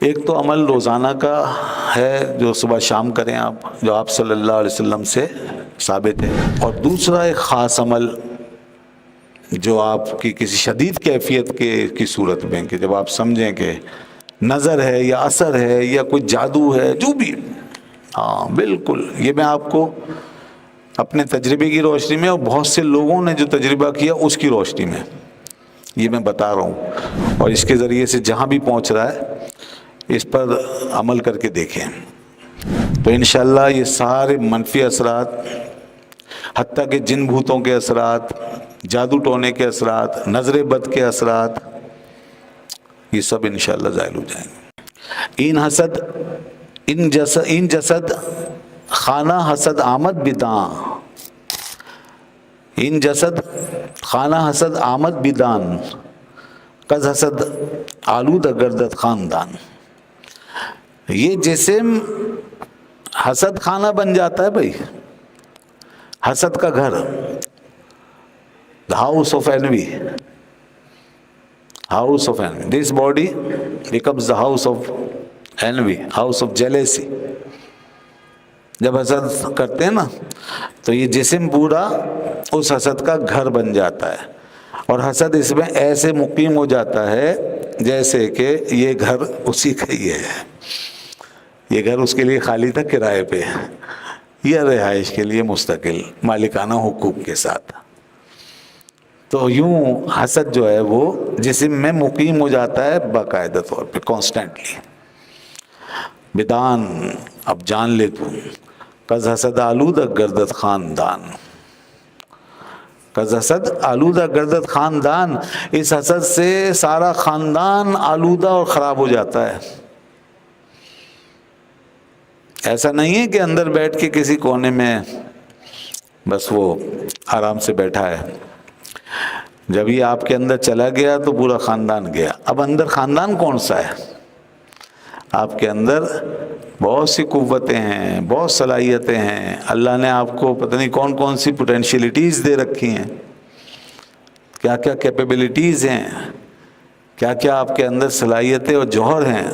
ایک تو عمل روزانہ کا ہے جو صبح شام کریں آپ، جو آپ صلی اللہ علیہ وسلم سے ثابت ہے، اور دوسرا ایک خاص عمل جو آپ کی کسی شدید کیفیت کی صورت میں، کہ جب آپ سمجھیں کہ نظر ہے یا اثر ہے یا کوئی جادو ہے، جو بھی، ہاں بالکل، یہ میں آپ کو اپنے تجربے کی روشنی میں اور بہت سے لوگوں نے جو تجربہ کیا اس کی روشنی میں یہ میں بتا رہا ہوں، اور اس کے ذریعے سے جہاں بھی پہنچ رہا ہے اس پر عمل کر کے دیکھیں تو انشاءاللہ یہ سارے منفی اثرات، حتیٰ کہ جن بھوتوں کے اثرات، جادو ٹونے کے اثرات، نظر بد کے اثرات، یہ سب انشاءاللہ زائل ہو جائیں گے۔ این جسد خانہ حسد آمد بداں، این جسد خانہ حسد آمد بدان، کز حسد آلودہ گردد خاندان۔ یہ جسم حسد خانہ بن جاتا ہے بھائی، حسد کا گھر، the house of envy, house of envy. This body becomes the house of envy, house of jealousy. جب حسد کرتے ہیں نا تو یہ جسم پورا اس حسد کا گھر بن جاتا ہے، اور حسد اس میں ایسے مقیم ہو جاتا ہے جیسے کہ یہ گھر اسی کا ہی ہے، یہ گھر اس کے لیے خالی تھا کرائے پہ، یا رہائش کے لیے مستقل مالکانہ حقوق کے ساتھ۔ تو یوں حسد جو ہے وہ جسم میں مقیم ہو جاتا ہے باقاعدہ طور پہ، کانسٹنٹلی۔ بدان، اب جان لے تو، کز حسد آلودہ گردد خاندان، کز حسد آلودہ گردد خاندان، اس حسد سے سارا خاندان آلودہ اور خراب ہو جاتا ہے۔ ایسا نہیں ہے کہ اندر بیٹھ کے کسی کونے میں بس وہ آرام سے بیٹھا ہے، جب یہ آپ کے اندر چلا گیا تو پورا خاندان گیا۔ اب اندر خاندان کون سا ہے؟ آپ کے اندر بہت سی قوتیں ہیں، بہت صلاحیتیں ہیں، اللہ نے آپ کو پتہ نہیں کون کون سی پوٹینشیلٹیز دے رکھی ہیں، کیا کیا کیپیبلٹیز ہیں، کیا کیا آپ کے اندر صلاحیتیں اور جوہر ہیں،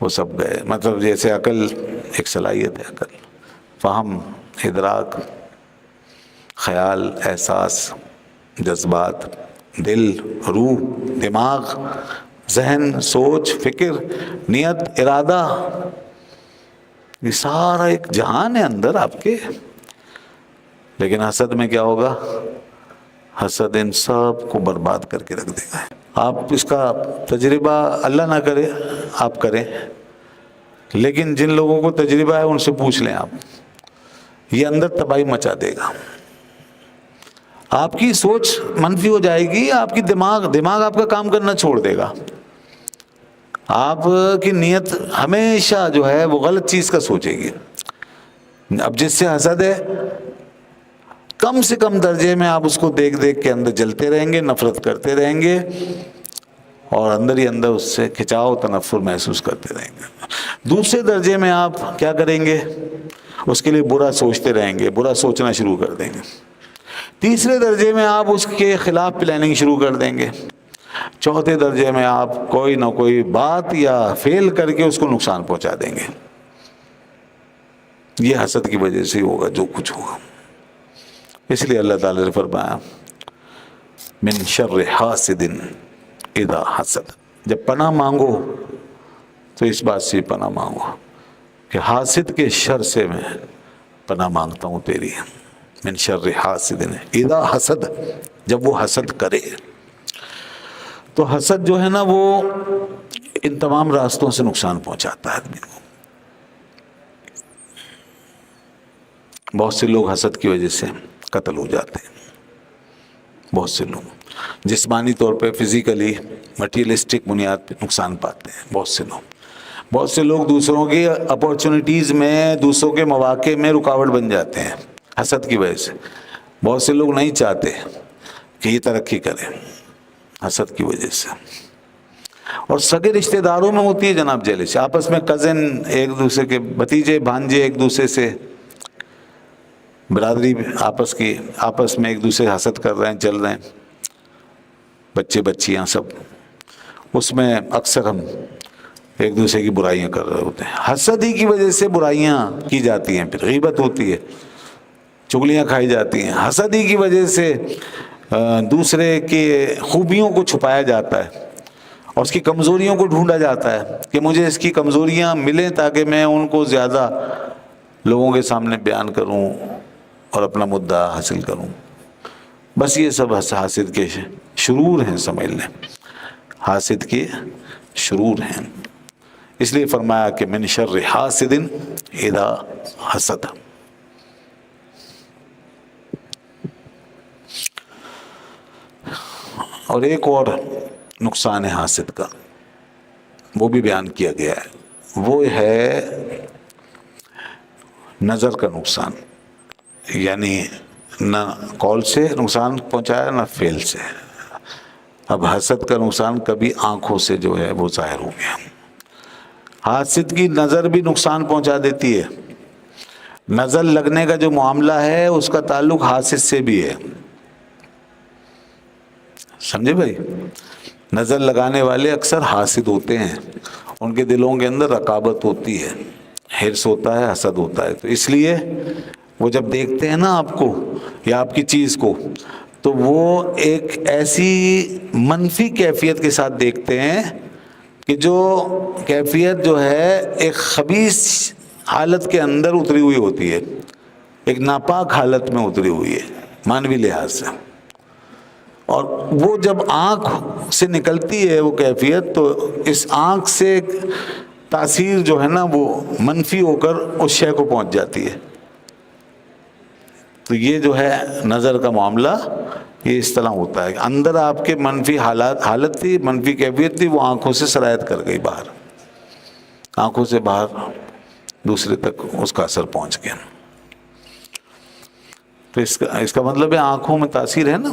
وہ سب گئے۔ مطلب جیسے عقل ایک صلاحیت ہے، عقل، فہم، ادراک، خیال، احساس، جذبات، دل، روح، دماغ، ذہن، سوچ، فکر، نیت، ارادہ، یہ سارا ایک جہان ہے اندر آپ کے۔ لیکن حسد میں کیا ہوگا؟ حسد ان سب کو برباد کر کے رکھ دے گا۔ آپ اس کا تجربہ اللہ نہ کرے، آپ کریں، لیکن جن لوگوں کو تجربہ ہے ان سے پوچھ لیں آپ، یہ اندر تباہی مچا دے گا۔ آپ کی سوچ منفی ہو جائے گی، آپ کی دماغ آپ کا کام کرنا چھوڑ دے گا، آپ کی نیت ہمیشہ جو ہے وہ غلط چیز کا سوچے گی۔ اب جس سے حسد ہے، کم سے کم درجے میں آپ اس کو دیکھ دیکھ کے اندر جلتے رہیں گے، نفرت کرتے رہیں گے، اور اندر ہی اندر اس سے کھچاؤ تنفر محسوس کرتے رہیں گے۔ دوسرے درجے میں آپ کیا کریں گے؟ اس کے لیے برا سوچتے رہیں گے، برا سوچنا شروع کر دیں گے۔ تیسرے درجے میں آپ اس کے خلاف پلاننگ شروع کر دیں گے۔ چوتھے درجے میں آپ کوئی نہ کوئی بات یا فیل کر کے اس کو نقصان پہنچا دیں گے۔ یہ حسد کی وجہ سے ہوگا جو کچھ ہوگا۔ اس لیے اللہ تعالی نے فرمایا من شر حاسد اذا حسد، جب پناہ مانگو تو اس بات سے پناہ مانگو کہ حاسد کے شر سے میں پناہ مانگتا ہوں تیری۔ من شر حاسد اذا حسد، جب وہ حسد کرے۔ تو حسد جو ہے نا وہ ان تمام راستوں سے نقصان پہنچاتا ہے آدمی کو۔ بہت سے لوگ حسد کی وجہ سے قتل ہو جاتے ہیں، بہت سے لوگ جسمانی طور پہ، فزیکلی، مٹیریلسٹک بنیاد پہ نقصان پاتے ہیں بہت سے لوگ دوسروں کی اپورچونٹیز میں، دوسروں کے مواقع میں رکاوٹ بن جاتے ہیں حسد کی وجہ سے۔ بہت سے لوگ نہیں چاہتے کہ یہ ترقی کرے حسد کی وجہ سے۔ اور سگے رشتہ داروں میں ہوتی ہے جناب جیلسی، آپس میں کزن، ایک دوسرے کے بھتیجے بھانجے، ایک دوسرے سے برادری آپس میں ایک دوسرے حسد کر رہے ہیں، چل رہے ہیں، بچے بچیاں سب، اس میں اکثر ہم ایک دوسرے کی برائیاں کر رہے ہوتے ہیں. حسد ہی کی وجہ سے برائیاں کی جاتی ہیں, پھر غیبت ہوتی ہے, چغلیاں کھائی جاتی ہیں. حسد ہی کی وجہ سے دوسرے کے خوبیوں کو چھپایا جاتا ہے اور اس کی کمزوریوں کو ڈھونڈا جاتا ہے کہ مجھے اس کی کمزوریاں ملیں تاکہ میں ان کو زیادہ لوگوں کے سامنے بیان کروں اور اپنا مدعا حاصل کروں. بس یہ سب حاسد کے شرور ہیں, سمجھ لیں, حاسد کے شرور ہیں. اس لیے فرمایا کہ من شر حاسد اذا حسد. اور ایک اور نقصان ہے حاسد کا, وہ بھی بیان کیا گیا ہے, وہ ہے نظر کا نقصان. یعنی نہ قول سے نقصان پہنچایا نہ فعل سے. اب حسد کا نقصان کبھی آنکھوں سے جو ہے وہ ظاہر ہو گیا. حاسد کی نظر بھی نقصان پہنچا دیتی ہے. نظر لگنے کا جو معاملہ ہے اس کا تعلق حاسد سے بھی ہے, سمجھے بھائی. نظر لگانے والے اکثر حاسد ہوتے ہیں, ان کے دلوں کے اندر رقابت ہوتی ہے, حرص ہوتا ہے, حسد ہوتا ہے. تو اس لیے وہ جب دیکھتے ہیں نا آپ کو یا آپ کی چیز کو, تو وہ ایک ایسی منفی کیفیت کے ساتھ دیکھتے ہیں کہ جو کیفیت جو ہے ایک خبیث حالت کے اندر اتری ہوئی ہوتی ہے, ایک ناپاک حالت میں اتری ہوئی ہے مانوی لحاظ سے. اور وہ جب آنکھ سے نکلتی ہے وہ کیفیت, تو اس آنکھ سے تاثیر جو ہے نا وہ منفی ہو کر اس شے کو پہنچ جاتی ہے. تو یہ جو ہے نظر کا معاملہ یہ اس طرح ہوتا ہے. اندر آپ کے منفی حالت تھی, منفی کیفیت تھی, وہ آنکھوں سے سرایت کر گئی باہر, آنکھوں سے باہر دوسرے تک اس کا اثر پہنچ گیا. تو اس کا مطلب ہے آنکھوں میں تاثیر ہے نا.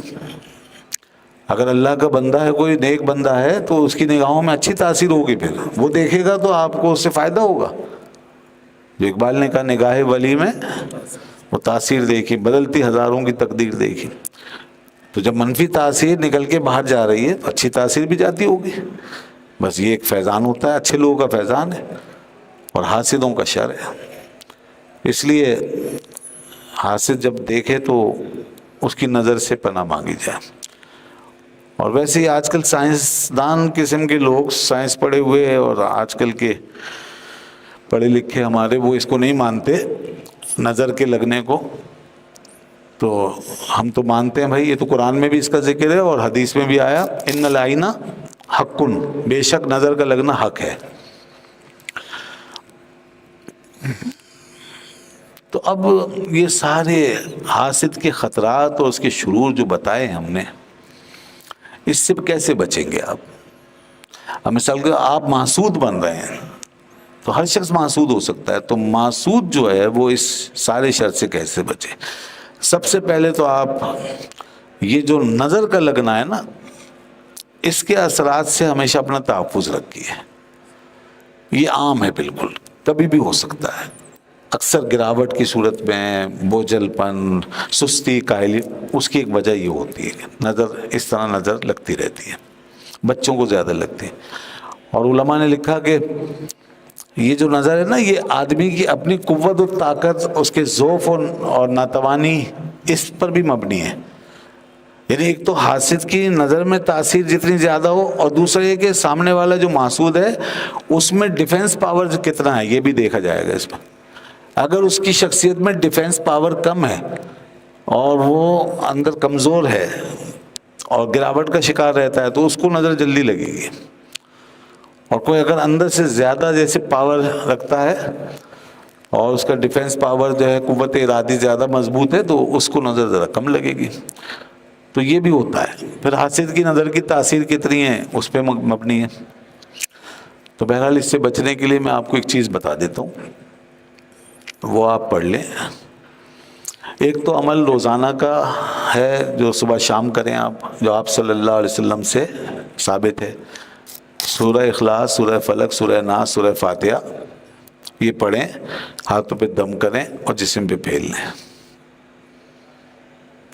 اگر اللہ کا بندہ ہے, کوئی نیک بندہ ہے, تو اس کی نگاہوں میں اچھی تاثیر ہوگی, پھر وہ دیکھے گا تو آپ کو اس سے فائدہ ہوگا. جو اقبال نے کہا نگاہ ولی میں وہ تاثیر دیکھی, بدلتی ہزاروں کی تقدیر دیکھی. تو جب منفی تاثیر نکل کے باہر جا رہی ہے تو اچھی تاثیر بھی جاتی ہوگی. بس یہ ایک فیضان ہوتا ہے, اچھے لوگوں کا فیضان ہے اور حاسدوں کا شر ہے. اس لیے حاسد جب دیکھے تو اس کی نظر سے پناہ مانگی جائے. اور ویسے ہی آج کل سائنسدان قسم کے لوگ, سائنس پڑھے ہوئے ہیں, اور آج کل کے پڑھے لکھے ہمارے, وہ اس کو نہیں مانتے نظر کے لگنے کو. تو ہم تو مانتے ہیں بھائی, یہ تو قرآن میں بھی اس کا ذکر ہے اور حدیث میں بھی آیا, ان العین حق, بے شک نظر کا لگنا حق ہے. تو اب یہ سارے حاسد کے خطرات اور اس کے شرور جو بتائے ہم نے, اس سے کیسے بچیں گے آپ؟ اب مثال کہ آپ محسود بن رہے ہیں, تو ہر شخص محسود ہو سکتا ہے, تو محسود جو ہے وہ اس سارے شر سے کیسے بچے؟ سب سے پہلے تو آپ یہ جو نظر کا لگنا ہے نا, اس کے اثرات سے ہمیشہ اپنا تحفظ رکھیے. یہ عام ہے, بالکل کبھی بھی ہو سکتا ہے. اکثر گراوٹ کی صورت میں بوجھل پن, سستی, کاہلی, اس کی ایک وجہ یہ ہوتی ہے نظر اس طرح نظر لگتی رہتی ہے, بچوں کو زیادہ لگتی ہے. اور علماء نے لکھا کہ یہ جو نظر ہے نا, یہ آدمی کی اپنی قوت و طاقت, اس کے ضعف اور ناتوانی, اس پر بھی مبنی ہے. یعنی ایک تو حاسد کی نظر میں تاثیر جتنی زیادہ ہو, اور دوسرا یہ کہ سامنے والا جو محسود ہے اس میں ڈیفنس پاور کتنا ہے یہ بھی دیکھا جائے گا. اس میں اگر اس کی شخصیت میں ڈیفنس پاور کم ہے اور وہ اندر کمزور ہے اور گراوٹ کا شکار رہتا ہے, تو اس کو نظر جلدی لگے گی. اور کوئی اگر اندر سے زیادہ جیسے پاور رکھتا ہے اور اس کا ڈیفنس پاور جو ہے, قوت ارادی زیادہ مضبوط ہے, تو اس کو نظر ذرا کم لگے گی. تو یہ بھی ہوتا ہے. پھر حاسد کی نظر کی تاثیر کتنی ہے اس پہ مبنی ہے. تو بہرحال اس سے بچنے کے لیے میں آپ کو ایک چیز بتا دیتا ہوں, وہ آپ پڑھ لیں. ایک تو عمل روزانہ کا ہے جو صبح شام کریں آپ, جو آپ صلی اللہ علیہ وسلم سے ثابت ہے. سورہ اخلاص, سورہ فلق, سورہ ناس, سورہ فاتحہ یہ پڑھیں, ہاتھوں پہ دم کریں اور جسم پہ پھیل لیں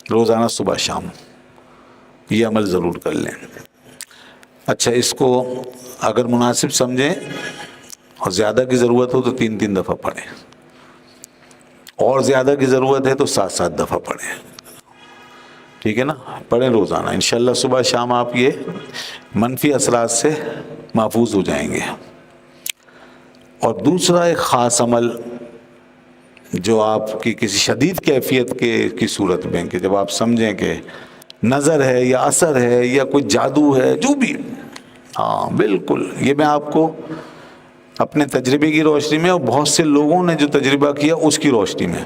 روزانہ صبح شام. یہ عمل ضرور کر لیں. اچھا, اس کو اگر مناسب سمجھیں اور زیادہ کی ضرورت ہو تو 3 دفعہ پڑھیں، اور زیادہ کی ضرورت ہے تو 7 دفعہ پڑھیں، ٹھیک ہے نا؟ پڑھیں روزانہ، انشاءاللہ صبح شام آپ یہ منفی اثرات سے محفوظ ہو جائیں گے۔ اور دوسرا ایک خاص عمل جو آپ کی کسی شدید کیفیت کی صورت میں، کہ جب آپ سمجھیں کہ نظر ہے یا اثر ہے یا کوئی جادو ہے، جو بھی، ہاں بالکل، یہ میں آپ کو اپنے تجربے کی روشنی میں اور بہت سے لوگوں نے جو تجربہ کیا اس کی روشنی میں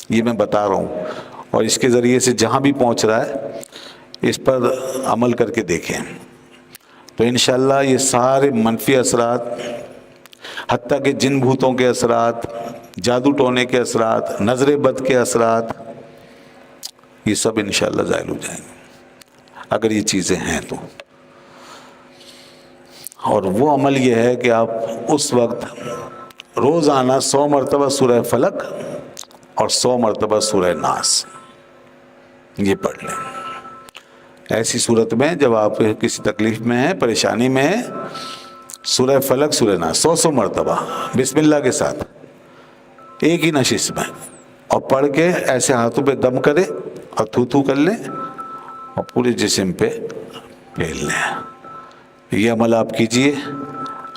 یہ میں بتا رہا ہوں، اور اس کے ذریعے سے جہاں بھی پہنچ رہا ہے اس پر عمل کر کے دیکھیں تو انشاءاللہ یہ سارے منفی اثرات، حتیٰ کہ جن بھوتوں کے اثرات، جادو ٹونے کے اثرات، نظر بد کے اثرات، یہ سب انشاءاللہ زائل ہو جائیں گے اگر یہ چیزیں ہیں تو۔ اور وہ عمل یہ ہے کہ آپ اس وقت روزانہ 100 مرتبہ سورہ فلق اور 100 مرتبہ سورہ ناس یہ پڑھ لیں۔ ایسی صورت میں جب آپ کسی تکلیف میں ہیں، پریشانی میں ہیں، سورہ فلق سورہ ناس 100 مرتبہ بسم اللہ کے ساتھ ایک ہی نشست میں، اور پڑھ کے ایسے ہاتھوں پہ دم کرے اور تھو کر لیں اور پورے جسم پہ پھیل لیں۔ یہ عمل آپ کیجئے،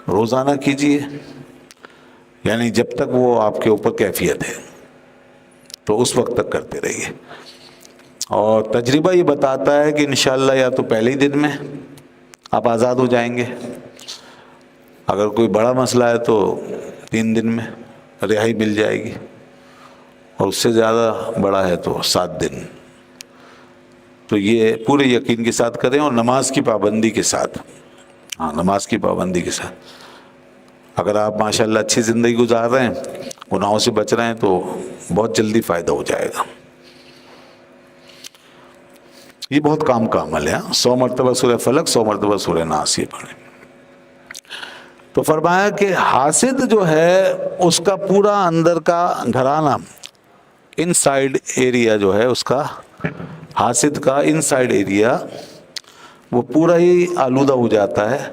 روزانہ کیجئے، یعنی جب تک وہ آپ کے اوپر کیفیت ہے تو اس وقت تک کرتے رہیے۔ اور تجربہ یہ بتاتا ہے کہ انشاءاللہ یا تو پہلے ہی دن میں آپ آزاد ہو جائیں گے، اگر کوئی بڑا مسئلہ ہے تو 3 دن میں رہائی مل جائے گی، اور اس سے زیادہ بڑا ہے تو 7 دن۔ تو یہ پورے یقین کے ساتھ کریں اور نماز کی پابندی کے ساتھ، ہاں نماز کی پابندی کے ساتھ۔ اگر آپ ماشاءاللہ اچھی زندگی گزار رہے ہیں، گناہوں سے بچ رہے ہیں، تو بہت جلدی فائدہ ہو جائے گا۔ یہ بہت کام کا عمل ہے۔ 100 مرتبہ سورہ فلق، 100 مرتبہ سورہ ناس یہ پڑھیں۔ تو فرمایا کہ حاسد جو ہے اس کا پورا اندر کا گھرانہ، ان سائڈ ایریا جو ہے اس کا، حاسد کا ان سائڈ ایریا وہ پورا ہی آلودہ ہو جاتا ہے